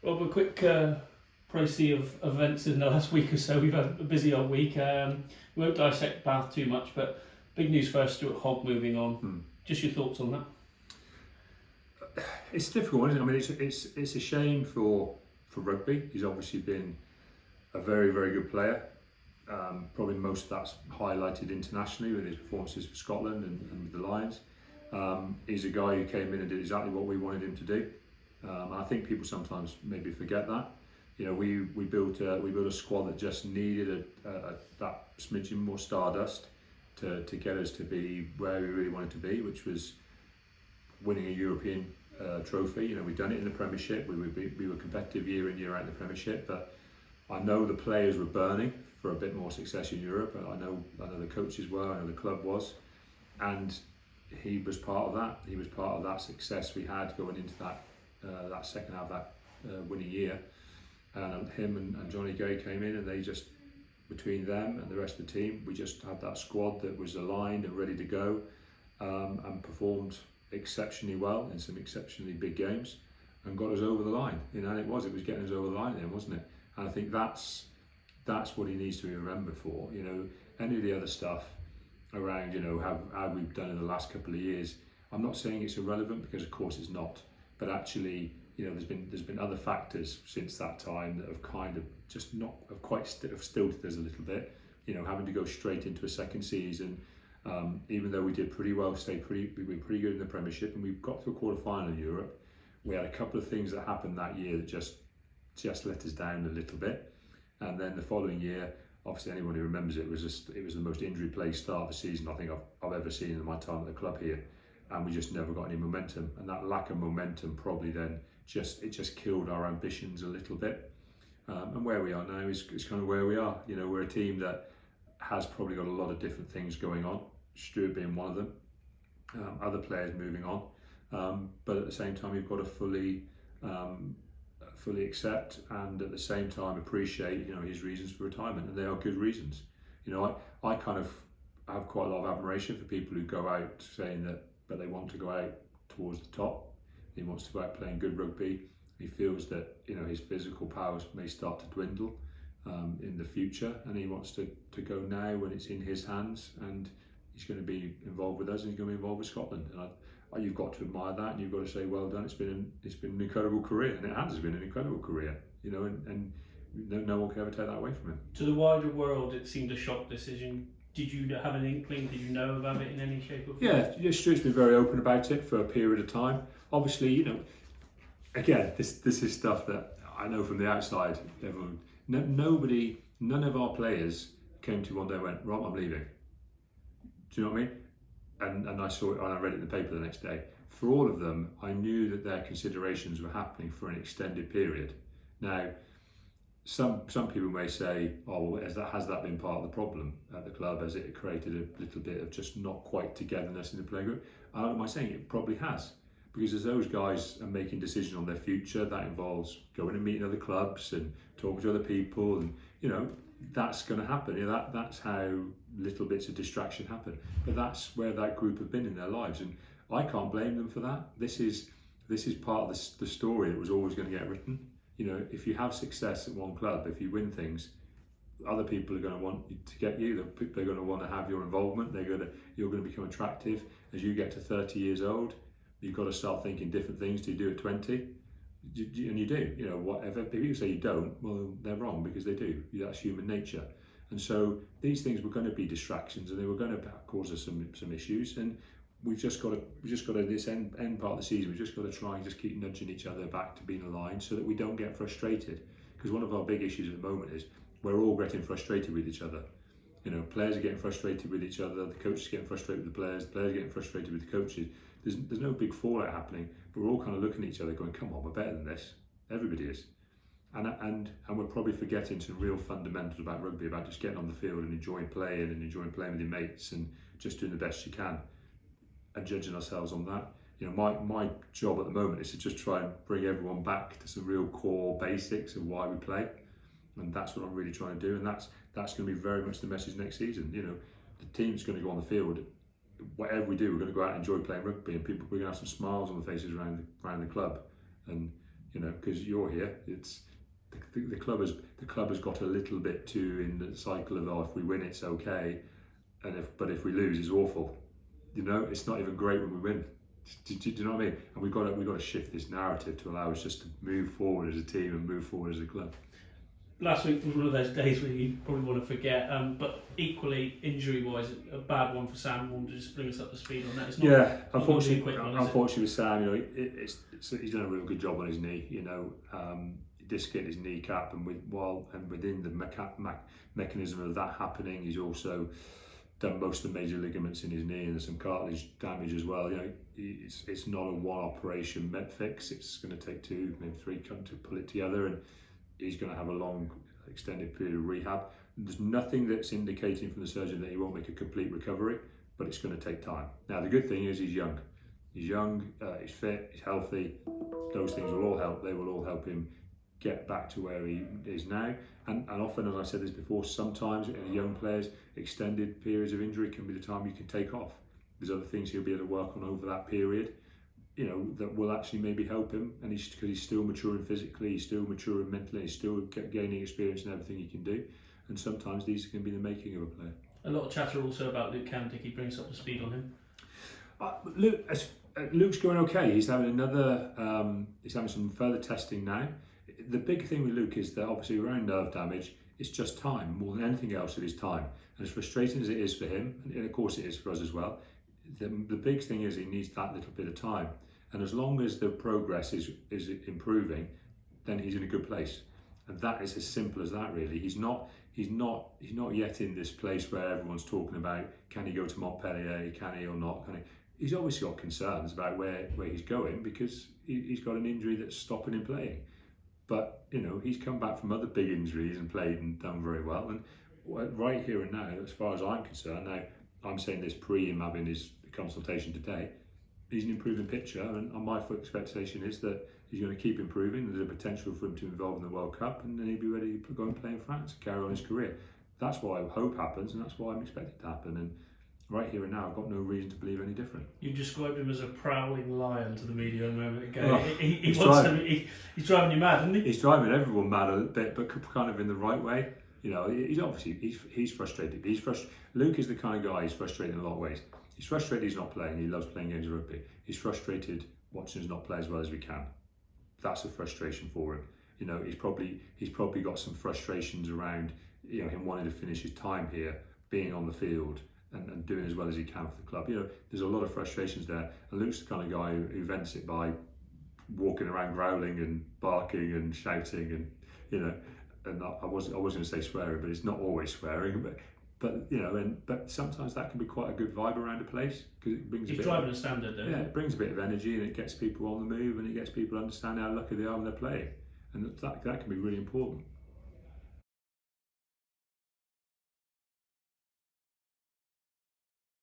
Rob, a quick précis of events in the last week or so. We've had a busy old week. We won't dissect Bath too much, but big news first, Stuart Hogg moving on. Just your thoughts on that? It's a difficult one, isn't it? I mean, it's a shame for rugby. He's obviously been a very, very good player. Probably most of that's highlighted internationally with his performances for Scotland and with the Lions. He's a guy who came in and did exactly what we wanted him to do. I think people sometimes maybe forget that. You know, we built a squad that just needed that smidgen more stardust to get us to be where we really wanted to be, which was winning a European trophy. You know, we've done it in the Premiership. We were competitive year in, year out in the Premiership, but I know the players were burning for a bit more success in Europe. I know the coaches were, I know the club was, and he was part of that. He was part of that success we had going into that second half of that winning year. And him and Johnny Gay came in, and they just, between them and the rest of the team, we just had that squad that was aligned and ready to go, and performed exceptionally well in some exceptionally big games and got us over the line. You know, and it was getting us over the line then, wasn't it? And I think that's what he needs to be remembered for. You know, any of the other stuff around, you know, how we've done in the last couple of years, I'm not saying it's irrelevant, because of course it's not, but actually, you know, there's been other factors since that time that have kind of just not have quite stilted us a little bit. You know, having to go straight into a second season, even though we did pretty well, we were pretty good in the Premiership, and we got to a quarter final in Europe. We had a couple of things that happened that year that just let us down a little bit, and then the following year, obviously anyone who remembers it was the most injury-plagued start of the season I think I've ever seen in my time at the club here, and we just never got any momentum, and that lack of momentum probably then just killed our ambitions a little bit. And where we are now is kind of where we are. You know, we're a team that has probably got a lot of different things going on, Stuart being one of them, other players moving on, but at the same time you've got to fully accept and at the same time appreciate, you know, his reasons for retirement, and they are good reasons. You know, I kind of have quite a lot of admiration for people who go out saying that they want to go out towards the top. He wants to go out playing good rugby. He feels that, you know, his physical powers may start to dwindle in the future, and he wants to go now when it's in his hands, and he's going to be involved with us, and he's going to be involved with Scotland. And you've got to admire that, and you've got to say, well done. It's been an incredible career, and it has been an incredible career. You know, and no one can ever take that away from him. To the wider world, it seemed a shock decision. Did you have an inkling? Did you know about it in any shape or form? Yeah, Stuart's been very open about it for a period of time. Obviously, you know, again, this is stuff that I know from the outside. None of our players came to one day and went, "Rob, I'm leaving." Do you know what I mean? And I saw it, and I read it in the paper the next day. For all of them, I knew that their considerations were happening for an extended period. Now, some people may say, "Oh, well, has that been part of the problem at the club? Has it created a little bit of just not quite togetherness in the playing group?" Am I saying it probably has? Because as those guys are making decisions on their future, that involves going and meeting other clubs and talking to other people, and you know, that's going to happen. You know, that's how little bits of distraction happen. But that's where that group have been in their lives, and I can't blame them for that. This is part of the story that was always going to get written. You know, if you have success at one club, if you win things, other people are going to want to get you. They're going to want to have your involvement. You're going to become attractive as you get to 30 years old. You've got to start thinking different things to do at 20, and you do. You know, whatever. If you say you don't, well, they're wrong, because they do. That's human nature. And so these things were going to be distractions, and they were going to cause us some issues. And we've just got to this end part of the season. We've just got to try and just keep nudging each other back to being aligned, so that we don't get frustrated. Because one of our big issues at the moment is we're all getting frustrated with each other. You know, players are getting frustrated with each other. The coaches are getting frustrated with the players. The players are getting frustrated with the coaches. There's no big fallout happening, but we're all kind of looking at each other going, "Come on, we're better than this." Everybody is. And we're probably forgetting some real fundamentals about rugby, about just getting on the field and enjoying playing with your mates and just doing the best you can and judging ourselves on that. You know, my job at the moment is to just try and bring everyone back to some real core basics of why we play, and that's what I'm really trying to do. And that's going to be very much the message next season. You know, the team's going to go on the field. Whatever we do, we're going to go out and enjoy playing rugby, and we're going to have some smiles on the faces around the club, and you know, because you're here. It's the club has got a little bit too in the cycle of, oh, if we win it's okay, and if we lose it's awful. You know, it's not even great when we win. Do you know what I mean? And we've got to shift this narrative to allow us just to move forward as a team and move forward as a club. Last week was one of those days where you probably want to forget, but equally injury-wise, a bad one for Sam. Want to just bring us up to speed on that? It's not, unfortunately with Sam, you know, he's done a real good job on his knee. You know, dislocated his kneecap, and within the mechanism of that happening, he's also done most of the major ligaments in his knee, and there's some cartilage damage as well. You know, it's not a one operation fix. It's going to take 2, maybe 3 to pull it together, and he's going to have a long, extended period of rehab. There's nothing that's indicating from the surgeon that he won't make a complete recovery, but it's going to take time. Now, the good thing is he's young. He's young, he's fit, he's healthy. Those things will all help. They will all help him get back to where he is now. And often, as I said this before, sometimes in young players, extended periods of injury can be the time you can take off. There's other things he'll be able to work on over that period, you know, that will actually maybe help him, and because he's still maturing physically, he's still maturing mentally, he's still gaining experience in everything he can do, and sometimes these can be the making of a player. A lot of chatter also about 𝗕𝗥𝗚𝗚𝗚𝗚. Bring us up to speed on him. Luke's going okay. He's having he's having some further testing now. The big thing with Luke is that obviously around nerve damage, it's just time. More than anything else, it is time. And as frustrating as it is for him, and of course it is for us as well, the big thing is he needs that little bit of time. And as long as the progress is improving, then he's in a good place. And that is as simple as that, really. He's not yet in this place where everyone's talking about, can he go to Montpellier, can he or not? He's obviously got concerns about where he's going, because he's got an injury that's stopping him playing. But, you know, he's come back from other big injuries and played and done very well. And right here and now, as far as I'm concerned, now I'm saying this pre him having his consultation today, he's an improving pitcher, and my expectation is that he's going to keep improving. There's a potential for him to involve in the World Cup, and then he'll be ready to go and play in France and carry on his career. That's what I hope happens, and that's what I'm expecting to happen. And right here and now, I've got no reason to believe any different. You described him as a prowling lion to the media a moment ago. Well, he's driving you mad, isn't he? He's driving everyone mad a bit, but kind of in the right way. You know, he's frustrated. Luke is the kind of guy who's frustrated in a lot of ways. He's frustrated he's not playing. He loves playing games of rugby. He's frustrated watching us not play as well as we can. That's a frustration for him. You know, he's probably got some frustrations around, you know, him wanting to finish his time here, being on the field, and doing as well as he can for the club. You know, there's a lot of frustrations there. And Luke's the kind of guy who vents it by walking around growling and barking and shouting, and you know, and I was going to say swearing, but it's not always swearing, but you know, but sometimes that can be quite a good vibe around a place, because it brings. He's driving a standard, though. Yeah, it brings a bit of energy, and it gets people on the move, and it gets people to understand how lucky they are when they're playing, and that can be really important.